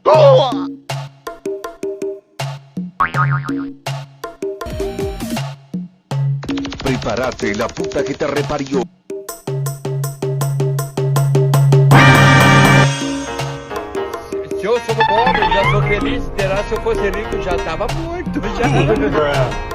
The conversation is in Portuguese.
Boa! Prepárate, la puta que te reparió. Se eu sou pobre, já sou feliz. Será se eu fosse rico, já tava morto. Já.